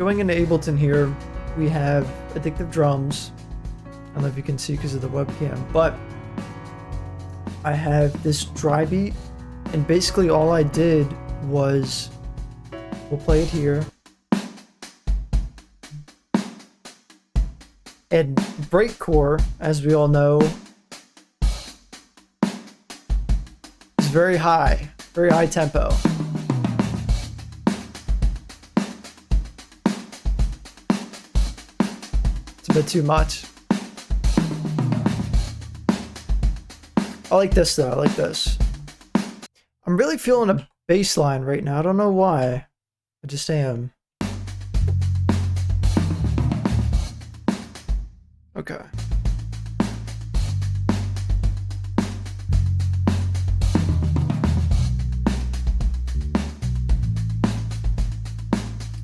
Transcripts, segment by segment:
going into Ableton here, we have Addictive Drums. I don't know if you can see because of the webcam, but I have this dry beat, and basically all I did was, we'll play it here. And Breakcore, as we all know, is very high tempo. It's a bit too much. I like this though, I like this. I'm really feeling a bass line right now, I don't know why. I just am. Okay.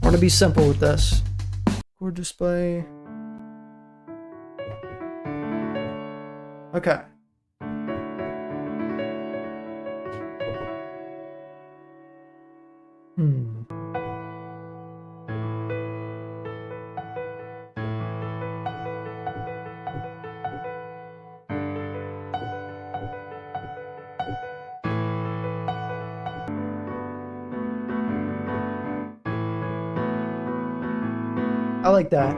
I want to be simple with this. Chord display. Okay. I like that.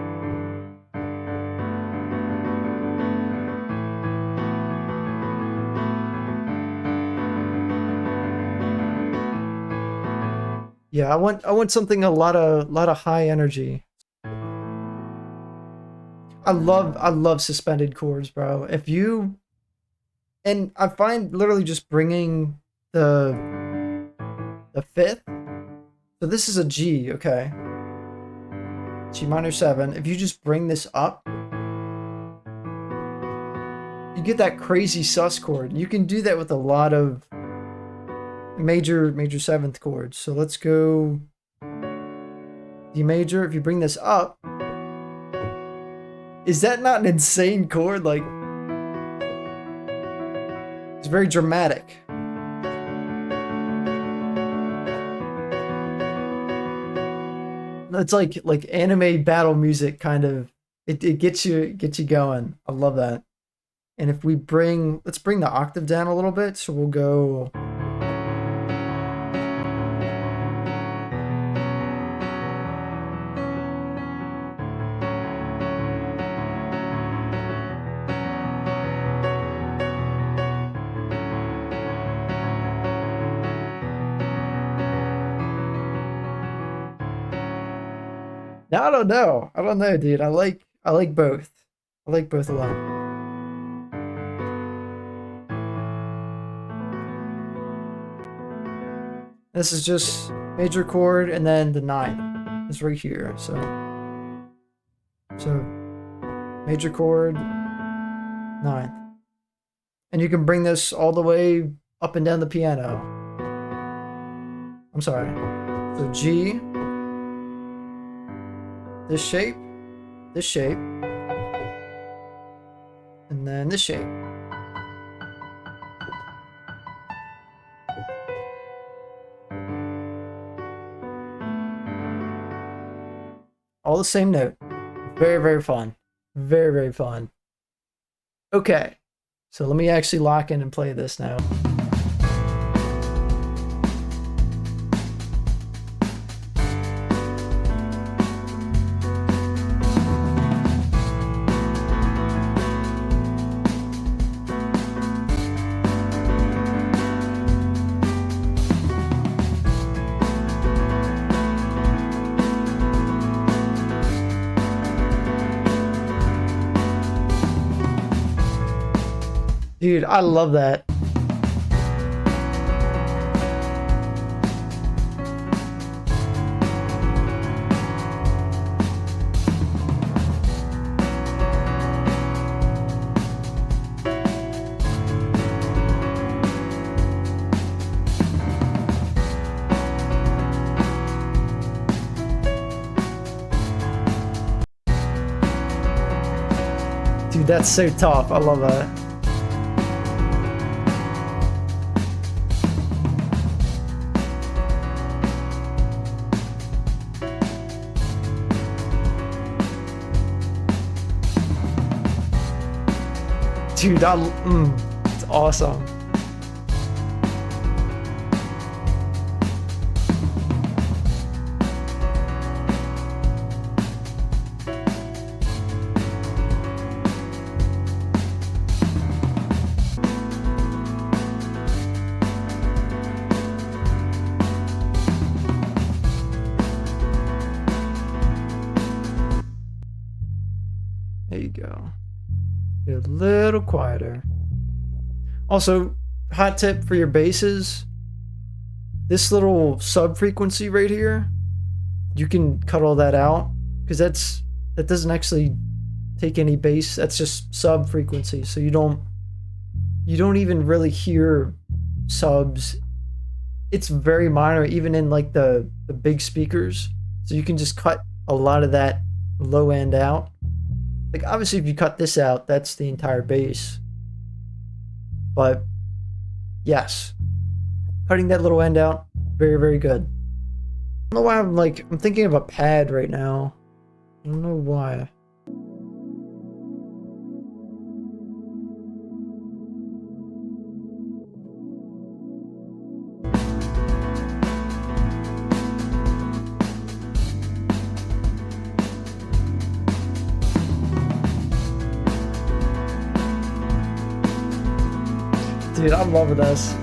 Yeah, I want something a lot of high energy. I love suspended chords, bro. And I find literally just bringing the fifth. So this is a G, okay. G minor 7. If you just bring this up, you get that crazy sus chord. You can do that with a lot of major 7th chords. So let's go D major. If you bring this up, is that not an insane chord? Like, it's very dramatic. It's like anime battle music kind of. It gets you going. I love that. And if we let's bring the octave down a little bit. So we'll go. Now I don't know, dude. I like both. I like both a lot. This is just major chord, and then the 9th is right here. So major chord, 9th, and you can bring this all the way up and down the piano. I'm sorry. So G. This shape, and then this shape. All the same note. Very fun. Very fun. Okay, so let me actually lock in and play this now. Dude, I love that. Dude, that's so tough. I love that. Dude, it's awesome. There you go. Get a little quieter. Also, hot tip for your basses. This little sub frequency right here, you can cut all that out because that doesn't actually take any bass. That's just sub frequency. So you don't even really hear subs. It's very minor, even in like the big speakers. So you can just cut a lot of that low end out. Like obviously if you cut this out, that's the entire bass. But yes, cutting that little end out, very, very good. I don't know why I'm thinking of a pad right now. I don't know why. Dude, I'm loving this.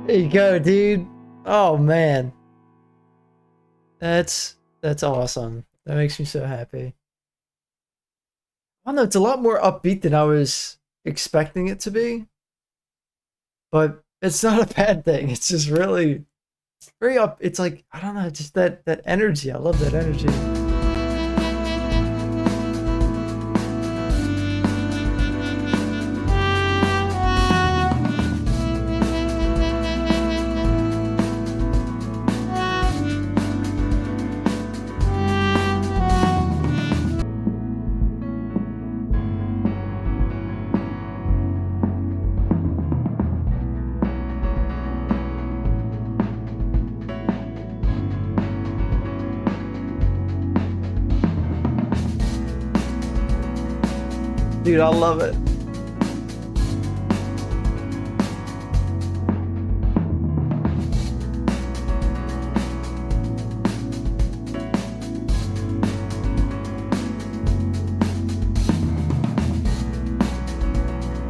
There you go, dude. Oh man. That's awesome. That makes me so happy. I don't know, it's a lot more upbeat than I was expecting it to be. But it's not a bad thing. It's just really very up. It's like, I don't know, just that energy. I love that energy. Dude, I love it.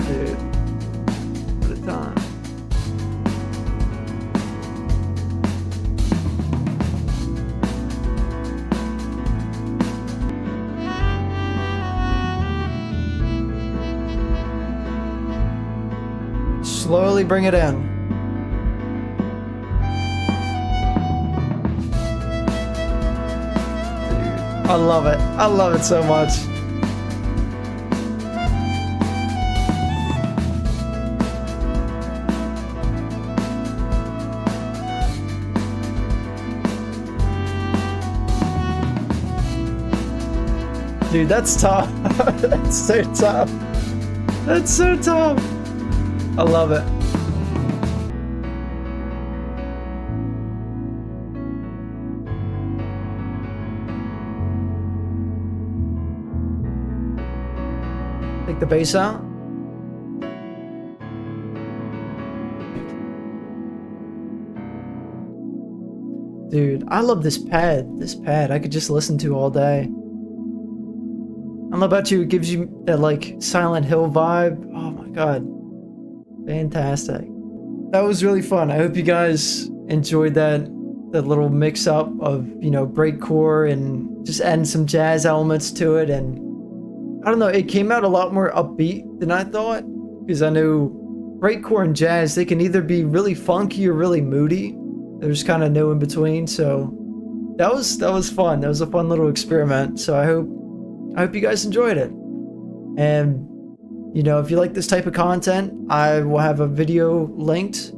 Dude, what a time. Slowly bring it in. Dude, I love it. I love it so much. Dude, that's tough. That's so tough. That's so tough. I love it. Take the bass out. Dude, I love this pad. This pad I could just listen to all day. I don't know about you, it gives you that like Silent Hill vibe. Oh my god. Fantastic. That was really fun. I hope you guys enjoyed that little mix up of, you know, breakcore and just adding some jazz elements to it. And I don't know, it came out a lot more upbeat than I thought, because I know breakcore and jazz, they can either be really funky or really moody. There's kind of no in between. So that was fun. That was a fun little experiment. So I hope you guys enjoyed it. And you know, if you like this type of content, I will have a video linked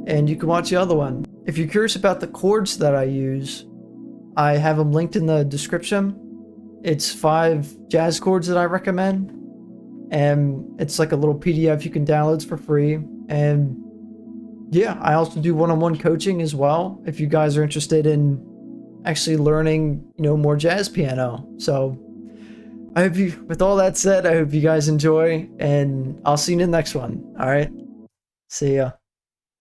and you can watch the other one. If you're curious about the chords that I use, I have them linked in the description. It's 5 jazz chords that I recommend. And it's like a little PDF you can download for free. And yeah, I also do one-on-one coaching as well, if you guys are interested in actually learning, you know, more jazz piano. So I hope you, with all that said, I hope you guys enjoy, and I'll see you in the next one. All right. See ya.